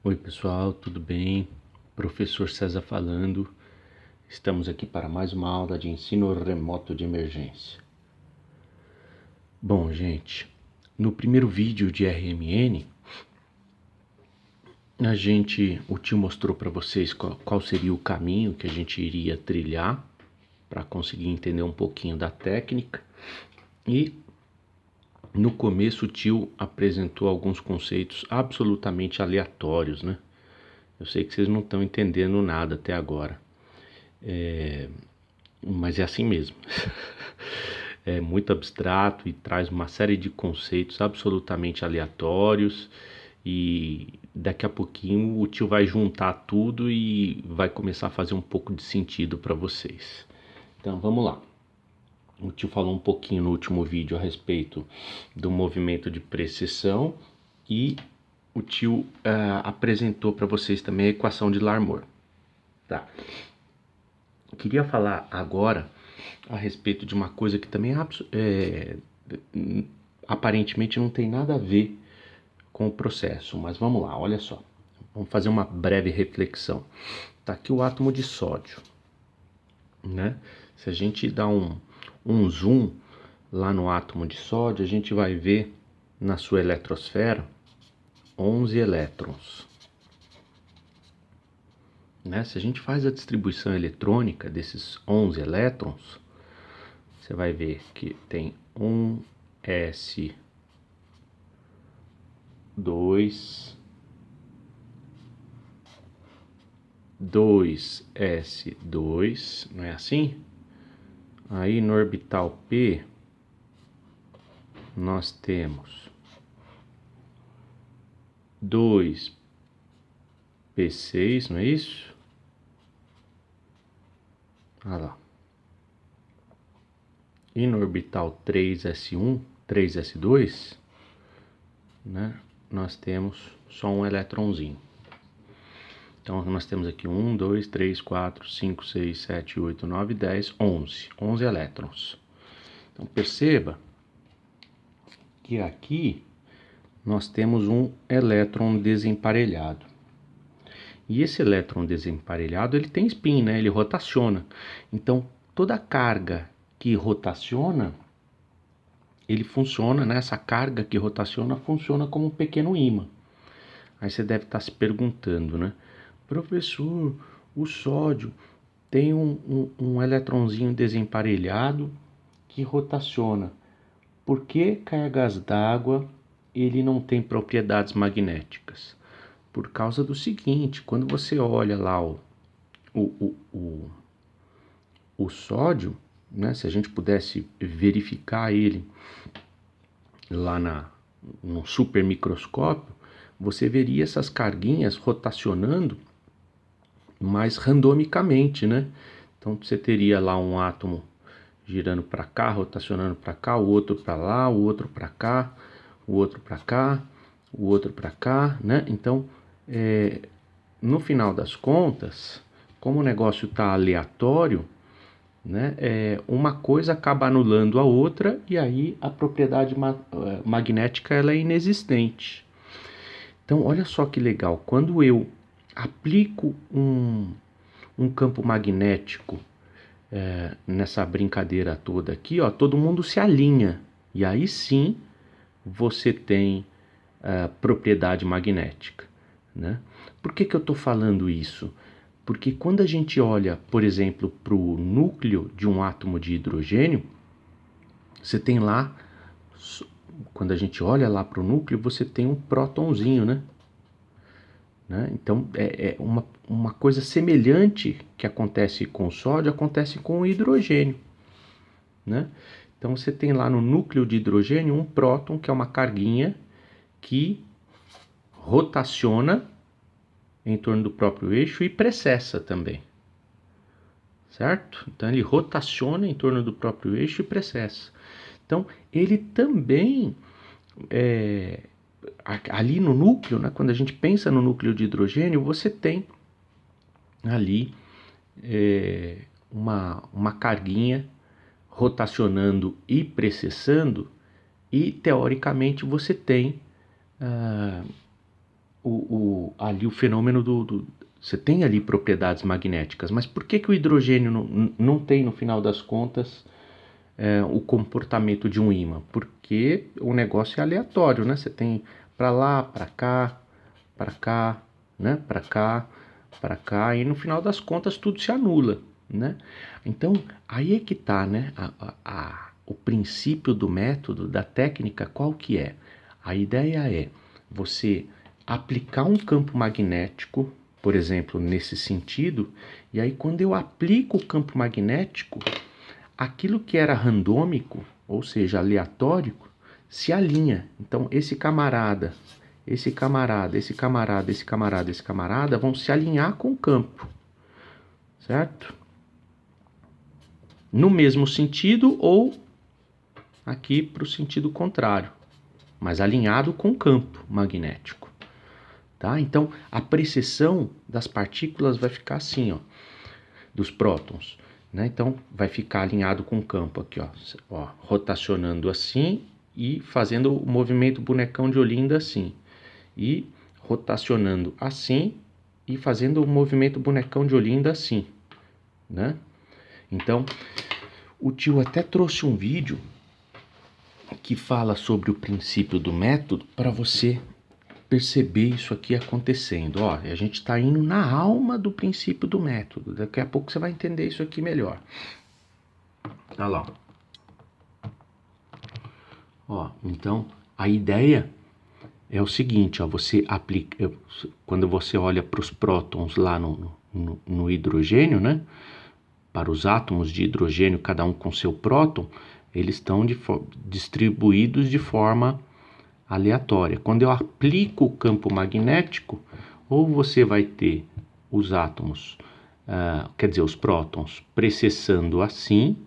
Oi pessoal, tudo bem? Professor César falando. Estamos aqui para mais uma aula de ensino remoto de emergência. Bom, gente, no primeiro vídeo de RMN, o tio mostrou para vocês qual seria o caminho que a gente iria trilhar para conseguir entender um pouquinho da técnica. E no começo o tio apresentou alguns conceitos absolutamente aleatórios, né? Eu sei que vocês não estão entendendo nada até agora. Mas é assim mesmo. É muito abstrato e traz uma série de conceitos absolutamente aleatórios, e daqui a pouquinho o tio vai juntar tudo e vai começar a fazer um pouco de sentido para vocês. Então vamos lá. O tio falou um pouquinho no último vídeo a respeito do movimento de precessão e o tio apresentou para vocês também a equação de Larmor. Tá. Queria falar agora a respeito de uma coisa que também aparentemente não tem nada a ver com o processo, mas vamos lá, olha só. Vamos fazer uma breve reflexão. Tá aqui o átomo de sódio, né? Se a gente dá um zoom lá no átomo de sódio, a gente vai ver na sua eletrosfera 11 elétrons. Né? Se a gente faz a distribuição eletrônica desses 11 elétrons, você vai ver que tem um S2, 2S2, não é assim? Aí no orbital P nós temos 2P6, não é isso? Olha lá. E no orbital 3S1, 3S2, né, nós temos só um elétronzinho. Então nós temos aqui 1, 2, 3, 4, 5, 6, 7, 8, 9, 10, 11. 11 elétrons. Então perceba que aqui nós temos um elétron desemparelhado. E esse elétron desemparelhado, ele tem spin, né? Ele rotaciona. Então toda carga que rotaciona, ele funciona, né? Essa carga que rotaciona funciona como um pequeno ímã. Aí você deve estar se perguntando, né? Professor, o sódio tem um eletronzinho desemparelhado que rotaciona. Por que cargas d'água ele não tem propriedades magnéticas? Por causa do seguinte, quando você olha lá o sódio, né, se a gente pudesse verificar ele lá no supermicroscópio, você veria essas carguinhas rotacionando mais randomicamente, né? Então você teria lá um átomo girando para cá, rotacionando para cá, o outro para lá, o outro para cá, o outro para cá, o outro para cá, né? Então, no final das contas, como o negócio está aleatório, né? Uma coisa acaba anulando a outra e aí a propriedade magnética ela é inexistente. Então, olha só que legal, quando eu aplico um campo magnético nessa brincadeira toda aqui, ó, todo mundo se alinha. E aí sim você tem propriedade magnética, né? Por que eu estou falando isso? Porque quando a gente olha, por exemplo, para o núcleo de um átomo de hidrogênio, você tem lá, quando a gente olha lá para o núcleo, você tem um prótonzinho, né? Então, uma coisa semelhante que acontece com o sódio, acontece com o hidrogênio, né? Então, você tem lá no núcleo de hidrogênio um próton, que é uma carguinha que rotaciona em torno do próprio eixo e precessa também, certo? Então, ele rotaciona em torno do próprio eixo e precessa. Então, ele também ali no núcleo, né, quando a gente pensa no núcleo de hidrogênio, você tem ali uma carguinha rotacionando e precessando, e teoricamente você tem ali o fenômeno você tem ali propriedades magnéticas, mas por que, que o hidrogênio não tem, no final das contas, o comportamento de um ímã? Porque o negócio é aleatório, né? Você tem para lá, para cá, né? Para cá, e no final das contas tudo se anula, né? Então, aí é que tá, né? O princípio do método, da técnica, qual que é? A ideia é você aplicar um campo magnético, por exemplo, nesse sentido, e aí quando eu aplico o campo magnético, aquilo que era randômico, ou seja, aleatório, se alinha. Então, esse camarada vão se alinhar com o campo, certo? No mesmo sentido ou aqui para o sentido contrário, mas alinhado com o campo magnético, tá? Então, a precessão das partículas vai ficar assim, ó, dos prótons, né? Então, vai ficar alinhado com o campo aqui, ó, rotacionando assim e fazendo o movimento bonecão de Olinda assim, e rotacionando assim e fazendo o movimento bonecão de Olinda assim, né? Então, o tio até trouxe um vídeo que fala sobre o princípio do método para você perceber isso aqui acontecendo. Ó, a gente está indo na alma do princípio do método. Daqui a pouco você vai entender isso aqui melhor. Olha lá. Ó, então, a ideia é o seguinte, ó, você aplica, quando você olha para os prótons lá no hidrogênio, né? Para os átomos de hidrogênio, cada um com seu próton, eles estão distribuídos de forma aleatória. Quando eu aplico o campo magnético, ou você vai ter os átomos, quer dizer, os prótons, precessando assim,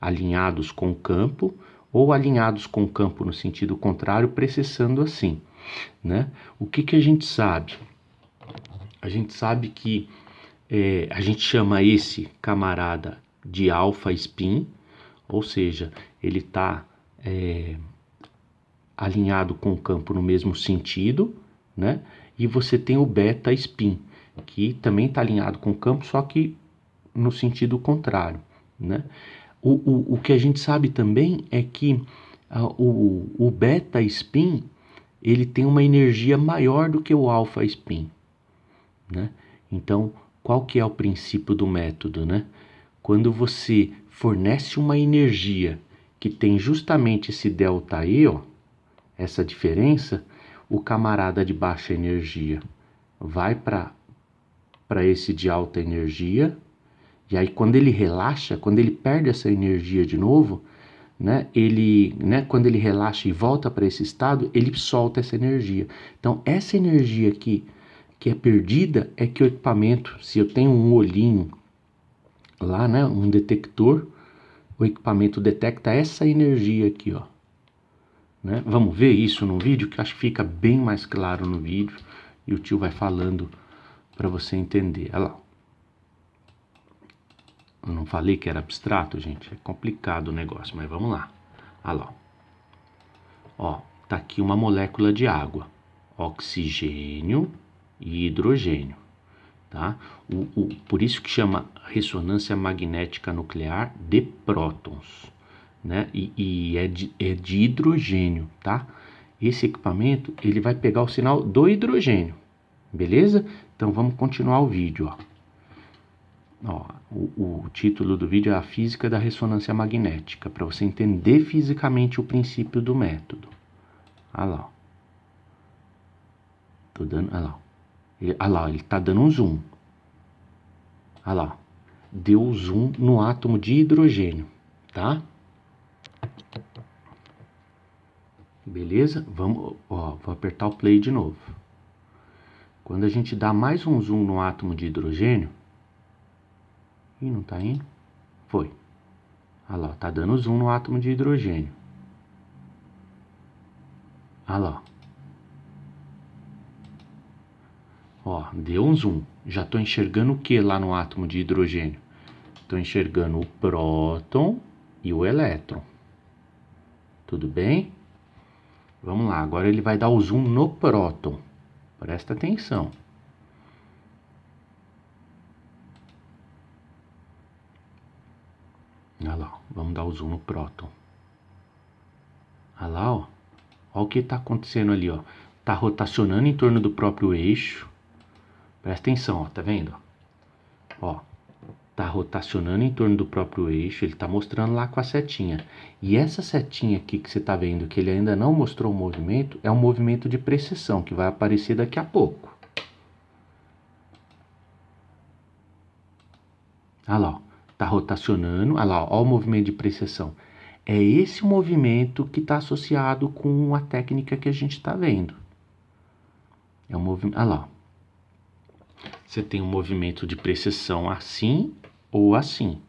alinhados com o campo, ou alinhados com o campo no sentido contrário, precessando assim, né? O que a gente sabe? A gente sabe que a gente chama esse camarada de alfa spin, ou seja, ele está alinhado com o campo no mesmo sentido, né? E você tem o beta spin, que também está alinhado com o campo, só que no sentido contrário, né? O que a gente sabe também é que o beta spin ele tem uma energia maior do que o alfa spin, né? Então, qual que é o princípio do método, né? Quando você fornece uma energia que tem justamente esse delta E, ó, essa diferença, o camarada de baixa energia vai para esse de alta energia, e aí quando ele relaxa, quando ele perde essa energia de novo, né, quando ele relaxa e volta para esse estado, ele solta essa energia. Então, essa energia que é perdida é que o equipamento, se eu tenho um olhinho lá, né, um detector, o equipamento detecta essa energia aqui, ó. Né? Vamos ver isso no vídeo, que acho que fica bem mais claro no vídeo, e o tio vai falando para você entender. Olha lá. Eu não falei que era abstrato, gente? É complicado o negócio, mas vamos lá. Olha lá. Ó, tá aqui uma molécula de água, oxigênio e hidrogênio, tá? Por isso que chama ressonância magnética nuclear de prótons, né? E é de hidrogênio, tá? Esse equipamento, ele vai pegar o sinal do hidrogênio, beleza? Então vamos continuar o vídeo, ó. Ó, o título do vídeo é A Física da Ressonância Magnética, para você entender fisicamente o princípio do método. Olha lá. Tô dando, olha lá. Olha lá, ele tá dando um zoom. Olha lá. Deu zoom no átomo de hidrogênio, tá? Beleza? Vamos, ó, vou apertar o play de novo. Quando a gente dá mais um zoom no átomo de hidrogênio, ih, não tá indo? Foi. Olha lá, tá dando zoom no átomo de hidrogênio. Olha lá. Ó, deu um zoom. Já tô enxergando o que lá no átomo de hidrogênio? Tô enxergando o próton e o elétron. Tudo bem? Vamos lá, agora ele vai dar o zoom no próton. Presta atenção. Olha lá, vamos dar o zoom no próton. Olha lá, ó. Olha o que está acontecendo ali, ó. Tá rotacionando em torno do próprio eixo. Presta atenção, ó, tá vendo? Ó, tá rotacionando em torno do próprio eixo, ele tá mostrando lá com a setinha. E essa setinha aqui que você tá vendo, que ele ainda não mostrou o movimento, é um movimento de precessão, que vai aparecer daqui a pouco. Olha lá, ó, tá rotacionando, olha lá, ó o movimento de precessão. É esse movimento que está associado com a técnica que a gente está vendo. É um movimento, olha lá. Você tem um movimento de precessão assim ou assim,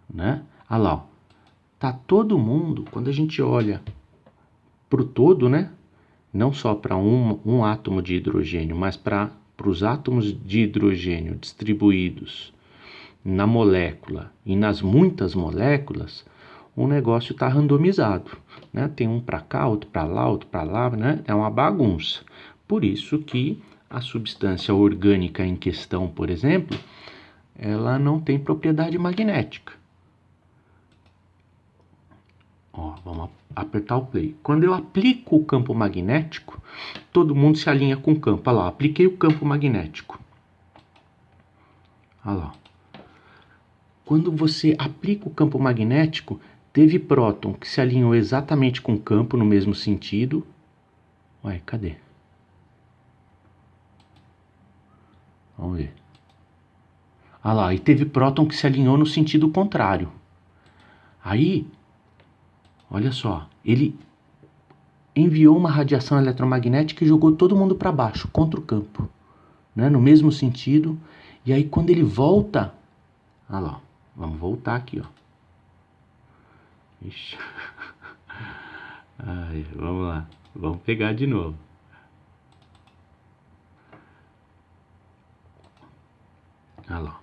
né? Olha lá, ó. Tá todo mundo, quando a gente olha para o todo, né? Não só para um átomo de hidrogênio, mas para os átomos de hidrogênio distribuídos na molécula e nas muitas moléculas, o negócio está randomizado, né? Tem um para cá, outro para lá, né? É uma bagunça. Por isso que a substância orgânica em questão, por exemplo, ela não tem propriedade magnética. Ó, vamos apertar o play. Quando eu aplico o campo magnético, todo mundo se alinha com o campo. Olha lá, apliquei o campo magnético. Olha lá. Quando você aplica o campo magnético, teve próton que se alinhou exatamente com o campo no mesmo sentido. Ué, cadê? Vamos ver. Ah lá, e teve próton que se alinhou no sentido contrário. Aí, olha só, ele enviou uma radiação eletromagnética e jogou todo mundo para baixo, contra o campo, né? No mesmo sentido. E aí quando ele volta, olha lá, vamos voltar aqui, ó. Ixi. Ai, vamos lá, vamos pegar de novo. Olha lá.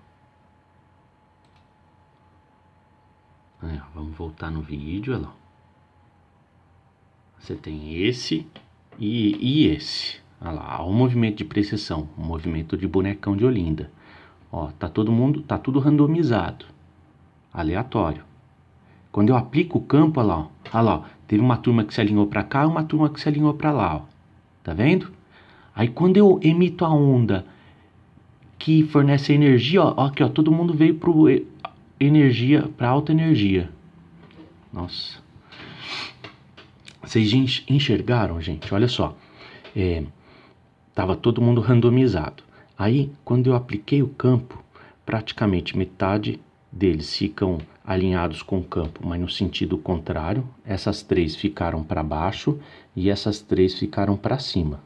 Aí, ó, vamos voltar no vídeo, olha lá. Você tem esse e esse. Olha lá, o movimento de precessão, o movimento de bonecão de Olinda. Ó, tá tudo randomizado, aleatório. Quando eu aplico o campo, olha lá, ó, teve uma turma que se alinhou para cá e uma turma que se alinhou para lá, ó. Tá vendo? Aí quando eu emito a onda que fornece energia, ó, aqui, ó, todo mundo veio para alta energia. Nossa. Vocês enxergaram, gente? Olha só. Tava todo mundo randomizado. Aí, quando eu apliquei o campo, praticamente metade deles ficam alinhados com o campo, mas no sentido contrário. Essas três ficaram para baixo e essas três ficaram para cima,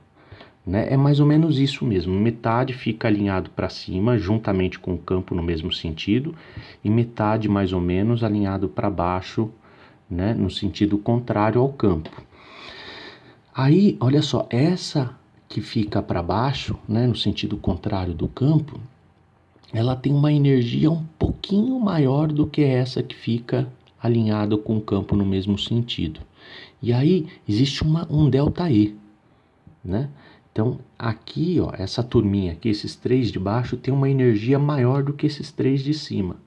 né? É mais ou menos isso mesmo. Metade fica alinhado para cima, juntamente com o campo no mesmo sentido, e metade mais ou menos alinhado para baixo, né? No sentido contrário ao campo. Aí, olha só, essa que fica para baixo, né, no sentido contrário do campo, ela tem uma energia um pouquinho maior do que essa que fica alinhada com o campo no mesmo sentido. E aí existe um ΔE, né? Então aqui, ó, essa turminha aqui, esses três de baixo, tem uma energia maior do que esses três de cima.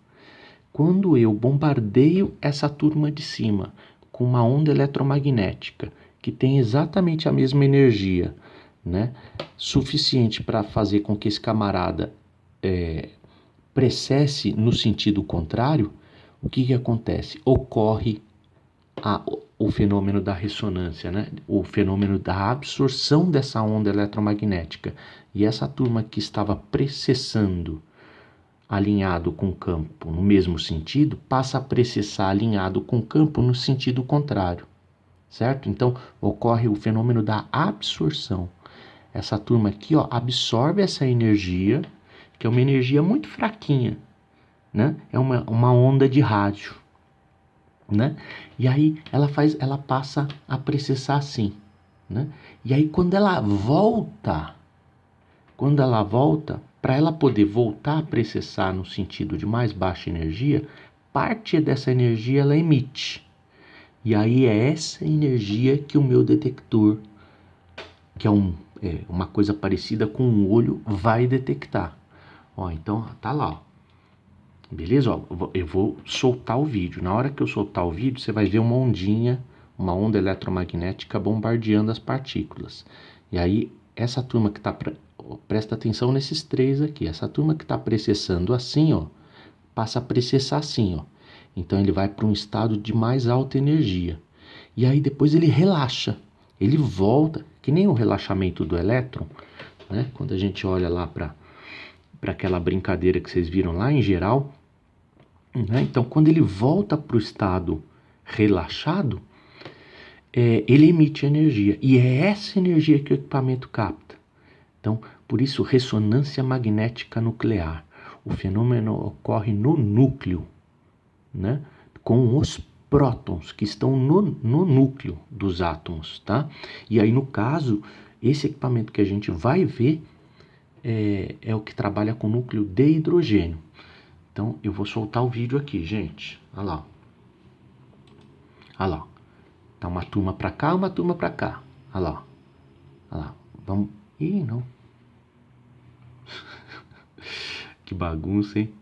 Quando eu bombardeio essa turma de cima com uma onda eletromagnética que tem exatamente a mesma energia, né, suficiente para fazer com que esse camarada precesse no sentido contrário, o que acontece? Ocorre o fenômeno da ressonância, né? O fenômeno da absorção dessa onda eletromagnética. E essa turma que estava precessando alinhado com o campo no mesmo sentido, passa a precessar alinhado com o campo no sentido contrário, certo? Então, ocorre o fenômeno da absorção. Essa turma aqui, ó, absorve essa energia, que é uma energia muito fraquinha, né? É uma onda de rádio, né? E aí ela passa a precessar assim, né? E aí quando ela volta, para ela poder voltar a precessar no sentido de mais baixa energia, parte dessa energia ela emite. E aí é essa energia que o meu detector, que é um uma coisa parecida com um olho vai detectar. Ó, então tá lá, ó. Beleza? Ó, eu vou soltar o vídeo. Na hora que eu soltar o vídeo, você vai ver uma ondinha, uma onda eletromagnética bombardeando as partículas. E aí, essa turma que tá... Presta atenção nesses três aqui. Essa turma que tá precessando assim, ó, passa a precessar assim, ó. Então ele vai para um estado de mais alta energia. E aí depois ele relaxa. Ele volta, que nem o relaxamento do elétron, né? Quando a gente olha lá para aquela brincadeira que vocês viram lá em geral, né? Então quando ele volta para o estado relaxado, ele emite energia. E é essa energia que o equipamento capta. Então, por isso, ressonância magnética nuclear. O fenômeno ocorre no núcleo, né? Com os prótons que estão no núcleo dos átomos, tá? E aí, no caso, esse equipamento que a gente vai ver é o que trabalha com núcleo de hidrogênio. Então, eu vou soltar o vídeo aqui, gente. Olha lá. Olha lá. Tá uma turma para cá, uma turma para cá. Olha lá. Olha lá. Vamos... Ih, não. Que bagunça, hein?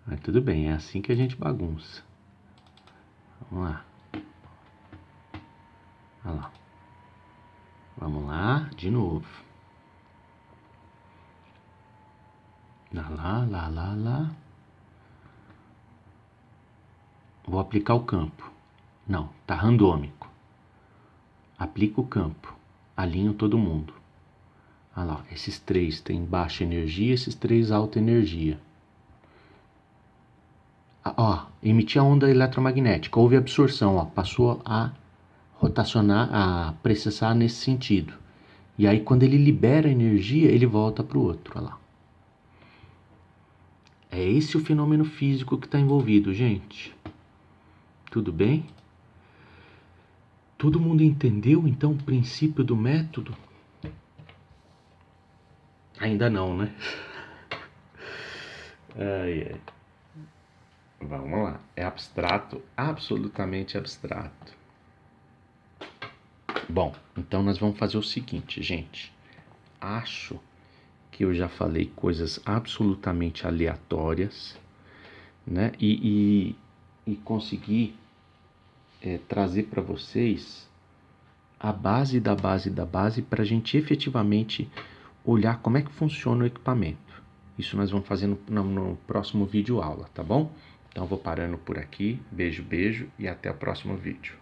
Mas tudo bem, é assim que a gente bagunça. Vamos lá. Olha lá. Vamos lá, de novo. Lá. Vou aplicar o campo. Não, tá randômico. Aplica o campo. Alinho todo mundo. Olha lá, esses três têm baixa energia, esses três alta energia. Ó, emitir a onda eletromagnética. Houve absorção, ó, passou a rotacionar, a precessar nesse sentido. E aí, quando ele libera energia, ele volta para o outro. Olha lá. É esse o fenômeno físico que está envolvido, gente. Tudo bem? Todo mundo entendeu, então, o princípio do método? Ainda não, né? Ai. Vamos lá. É abstrato, absolutamente abstrato. Bom, então nós vamos fazer o seguinte, gente. Acho que eu já falei coisas absolutamente aleatórias, né? E consegui trazer para vocês a base da base para a gente efetivamente olhar como é que funciona o equipamento. Isso nós vamos fazer no próximo vídeo aula, tá bom? Então vou parando por aqui. Beijo e até o próximo vídeo.